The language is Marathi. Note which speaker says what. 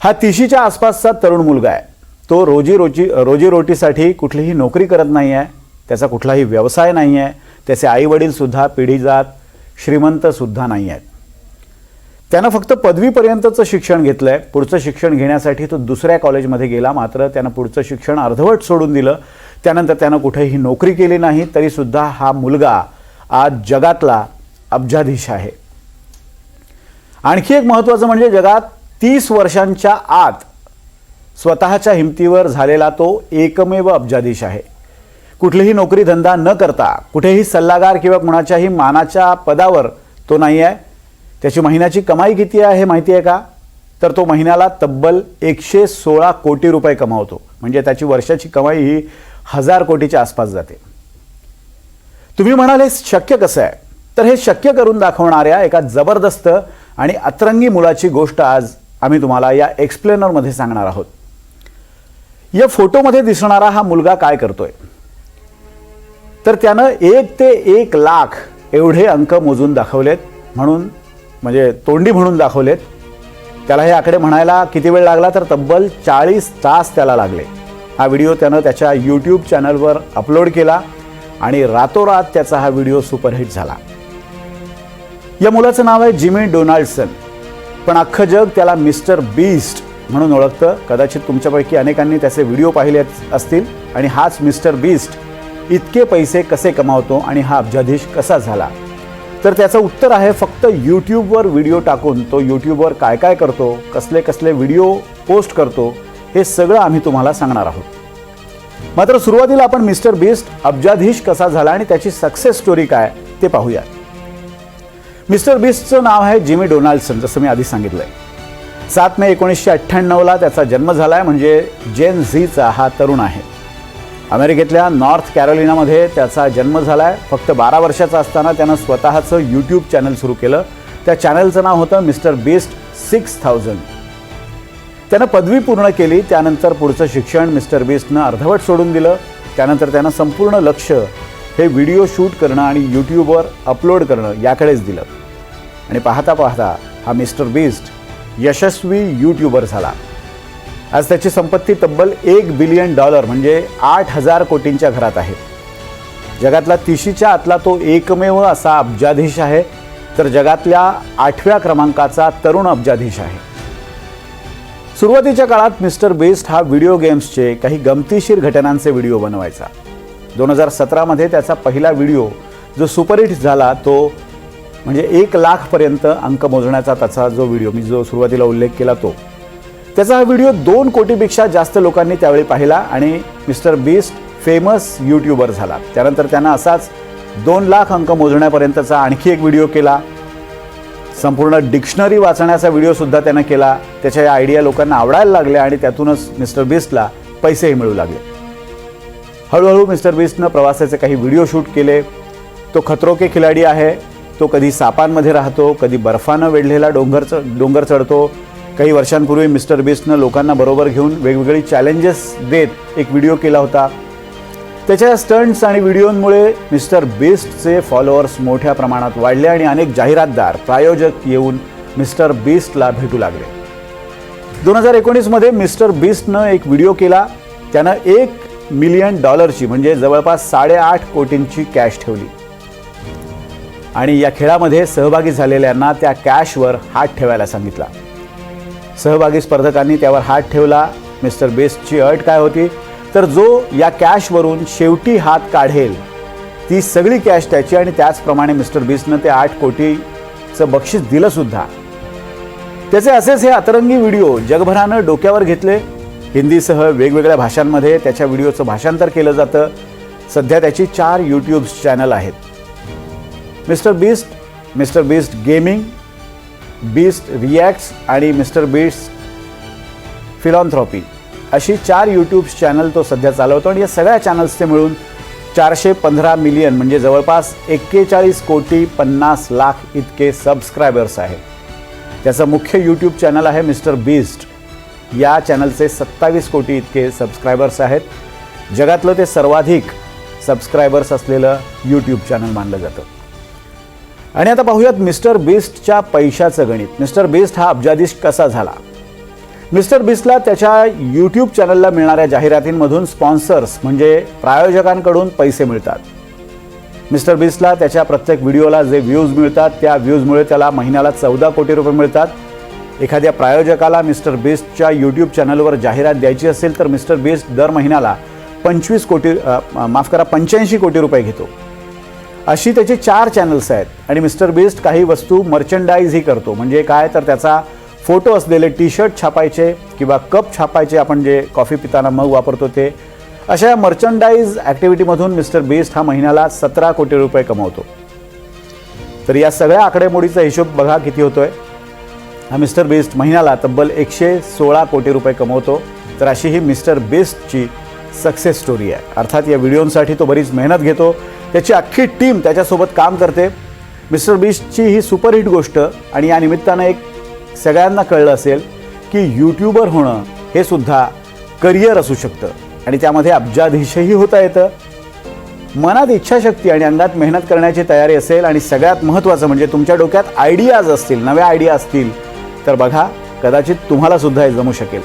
Speaker 1: हा 30च्या आसपासचा तरुण मुलगा आहे. तो रोजीरोटीसाठी कुठलीही नोकरी करत नाही आहे. त्याचा कुठलाही व्यवसाय नाही आहे. त्याचे आईवडील सुद्धा पिढीजात श्रीमंत सुद्धा नाही आहेत. त्यानं फक्त पदवीपर्यंतचं शिक्षण घेतलंय. पुढचं शिक्षण घेण्यासाठी तो दुसऱ्या कॉलेजमध्ये गेला. मात्र त्यानं पुढचं शिक्षण अर्धवट सोडून दिलं. त्यानंतर त्यानं कुठेही नोकरी केली नाही. तरीसुद्धा हा मुलगा आज जगातला अब्जाधीश आहे. आणखी एक महत्त्वाचं म्हणजे जगात 30 वर्षांच्या आत स्वतःच्या हिमतीवर झालेला तो एकमेव अब्जाधीश आहे. कुठलीही नोकरी धंदा न करता कुठेही सल्लागार किंवा कुणाच्याही मानाच्या पदावर तो नाही आहे. त्याची महिन्याची कमाई किती आहे माहिती आहे का? तर तो महिन्याला तब्बल 116 कोटी रुपये कमावतो. म्हणजे त्याची वर्षाची कमाई ही 1000 कोटीच्या आसपास जाते. तुम्ही म्हणाल हे शक्य कसं आहे? तर हे शक्य करून दाखवणाऱ्या एका जबरदस्त आणि अतरंगी मुलाची गोष्ट आज आम्ही तुम्हाला या एक्सप्लेनरमध्ये सांगणार आहोत. या फोटोमध्ये दिसणारा हा मुलगा काय करतोय? तर त्यानं 1 ते 1 लाख एवढे अंक मोजून दाखवलेत. म्हणजे तोंडी म्हणून दाखवलेत. त्याला हे आकडे म्हणायला किती वेळ लागला? तर तब्बल 40 तास त्याला लागले. हा व्हिडिओ त्यानं त्याच्या यूट्यूब चॅनलवर अपलोड केला आणि रातोरात त्याचा हा व्हिडिओ सुपरहिट झाला. या मुलाचं नाव आहे जिमी डोनाल्डसन. पण अख्खं जग त्याला मिस्टर बीस्ट म्हणून ओळखतं. कदाचित तुमच्यापैकी अनेकांनी त्याचे व्हिडिओ पाहिले असतील. आणि हाच मिस्टर बीस्ट इतके पैसे कसे कमावतो आणि हा अब्जाधीश कसा झाला? तर त्याचं उत्तर आहे फक्त यूट्यूबवर व्हिडिओ टाकून. तो यूट्यूबवर काय काय करतो, कसले कसले व्हिडिओ पोस्ट करतो, हे सगळं आम्ही तुम्हाला सांगणार आहोत. मात्र सुरुवातीला आपण मिस्टर बीस्ट अब्जाधीश कसा झाला आणि त्याची सक्सेस स्टोरी काय ते पाहूया. मिस्टर बीस्टचं नाव आहे जिमी डोनाल्डसन, जसं मी आधी सांगितलंय. 7 मे 1998ला त्याचा जन्म झालाय. म्हणजे जेन झीचा हा तरुण आहे. अमेरिकेतल्या नॉर्थ कॅरोलिनामध्ये त्याचा जन्म झालाय. फक्त 12 वर्षाचा असताना त्यानं स्वतःचं यूट्यूब चॅनल सुरू केलं. त्या चॅनलचं नाव होतं मिस्टर बीस्ट 6000. त्यानं पदवी पूर्ण केली. त्यानंतर पुढचं शिक्षण मिस्टर बीस्टनं अर्धवट सोडून दिलं. त्यानंतर त्यानं संपूर्ण लक्ष हे व्हिडिओ शूट करणं आणि यूट्यूबवर अपलोड करणं याकडेच दिलं. आणि पाहता पाहता हा मिस्टर बीस्ट यशस्वी यूट्यूबर झाला. आज त्याची संपत्ती तब्बल $1 बिलियन म्हणजे 8000 कोटींच्या घरात आहे. जगातला 30च्या आतला तो एकमेव असा अब्जाधीश आहे. तर जगातल्या 8व्या क्रमांकाचा तरुण अब्जाधीश आहे. सुरुवातीच्या काळात मिस्टर बीस्ट हा व्हिडिओ गेम्सचे काही गमतीशीर घटनांचे व्हिडिओ बनवायचा. 2017मध्ये त्याचा पहिला व्हिडिओ जो सुपरहिट झाला तो म्हणजे 1 लाखपर्यंत अंक मोजण्याचा त्याचा जो व्हिडिओ मी जो सुरुवातीला उल्लेख केला तो. त्याचा हा व्हिडिओ 2 कोटीपेक्षा जास्त लोकांनी त्यावेळी पाहिला आणि मिस्टर बीस्ट फेमस यूट्यूबर झाला. त्यानंतर त्यानं असाच 2 लाख अंक मोजण्यापर्यंतचा आणखी एक व्हिडिओ केला. संपूर्ण डिक्शनरी वाचण्याचा व्हिडिओसुद्धा त्यानं केला. त्याच्या या आयडिया लोकांना आवडायला लागल्या आणि त्यातूनच मिस्टर बीस्टला पैसेही मिळू लागले. हळूहळू मिस्टर बीस्टनं प्रवासाचे काही व्हिडिओ शूट केले. तो खतरो के खिलाडी आहे. तो कधी सापांमध्ये राहतो, कधी बर्फानं वेढलेला डोंगर चढतो. काही वर्षांपूर्वी मिस्टर बीस्टनं लोकांना बरोबर घेऊन वेगवेगळी चॅलेंजेस देत एक व्हिडिओ केला होता. त्याच्या स्टंट्स आणि व्हिडिओंमुळे मिस्टर बीस्टचे फॉलोअर्स मोठ्या प्रमाणात वाढले आणि अनेक जाहिरातदार प्रायोजक येऊन मिस्टर बीस्टला भेटू लागले. 2019मध्ये मिस्टर बीस्टनं एक व्हिडिओ केला. त्यानं $1 मिलियन म्हणजे जवळपास 8.5 कोटींची कॅश ठेवली आणि या खेळामध्ये सहभागी झालेल्यांना त्या कॅशवर हात ठेवायला सांगितला. सहभागी स्पर्धकांनी त्यावर हात ठेवला. मिस्टर बीस्टची अट काय होती? तर जो या कॅशवरून शेवटी हात काढेल ती सगळी कॅश त्याची. आणि त्याचप्रमाणे मिस्टर बीस्टनं ते 8 कोटीचं बक्षीस दिलं सुद्धा. त्याचे असेच हे अतरंगी व्हिडिओ जगभरानं डोक्यावर घेतले. हिंदीसह वेगवेगळ्या भाषांमध्ये त्याच्या व्हिडिओचं भाषांतर केलं जातं. सध्या त्याची 4 यूट्यूब चॅनल आहेत. Mister beast gaming, beast reacts आणि मिस्टर बीस्ट फिलॉन्थ्रॉपी अशी 4 यूट्यूब चॅनल तो सध्या चालवतो. आणि या सगळ्या चॅनल्सचे मिळून 415 मिलियन म्हणजे जवळपास 41 कोटी 50 लाख इतके सबस्क्रायबर्स आहेत. त्याचं मुख्य यूट्यूब चॅनल आहे मिस्टर बीस्ट. या चॅनलचे 27 कोटी इतके सबस्क्रायबर्स आहेत. जगातलं ते सर्वाधिक सबस्क्रायबर्स असलेलं यूट्यूब चॅनल मानलं जातं. आणि आता पाहूयात मिस्टर बीस्टच्या पैशाचं गणित. मिस्टर बीस्ट हा अब्जाधीश कसा झाला? मिस्टर बीस्टला त्याच्या यूट्यूब चॅनलला मिळणाऱ्या जाहिरातींमधून स्पॉन्सर्स म्हणजे प्रायोजकांकडून पैसे मिळतात. मिस्टर बीस्टला त्याच्या प्रत्येक व्हिडिओला जे व्ह्यूज मिळतात त्या व्ह्यूजमुळे त्याला महिन्याला 14 कोटी रुपये मिळतात. एखाद्या प्रायोजकाला मिस्टर बीस्टच्या यूट्यूब चॅनलवर जाहिरात द्यायची असेल तर मिस्टर बीस्ट दर महिन्याला 85 कोटी रुपये घेतो. अशी त्याचे 4 चॅनल्स आहेत. आणि मिस्टर बीस्ट काही वस्तू मर्चंडाईजही करतो. म्हणजे काय तर त्याचा फोटो असलेले टी शर्ट छापायचे किंवा कप छापायचे, आपण जे कॉफी पिताना मग वापरतो ते, अशा मर्चंडाईज ॲक्टिव्हिटीमधून मिस्टर बीस्ट हा महिन्याला 17 कोटी रुपये कमवतो. तर या सगळ्या आकडेमोडीचा हिशोब बघा किती होतोय. हा मिस्टर बीस्ट महिन्याला तब्बल 116 कोटी रुपये कमवतो. तर अशी ही मिस्टर बीस्टची सक्सेस स्टोरी आहे. अर्थात या व्हिडिओंसाठी तो बरीच मेहनत घेतो. त्याची अख्खी टीम त्याच्यासोबत काम करते. मिस्टर बीस्टची ही सुपरहिट गोष्ट आणि या निमित्तानं एक सगळ्यांना कळलं असेल की यूट्यूबर होणं हे सुद्धा करिअर असू शकतं आणि त्यामध्ये अब्जाधीशही होता येतं. मनात इच्छाशक्ती आणि अंगात मेहनत करण्याची तयारी असेल आणि सगळ्यात महत्त्वाचं म्हणजे तुमच्या डोक्यात आयडियाज असतील, नव्या आयडिया असतील तर बघा कदाचित तुम्हाला सुद्धा हे जमू शकेल.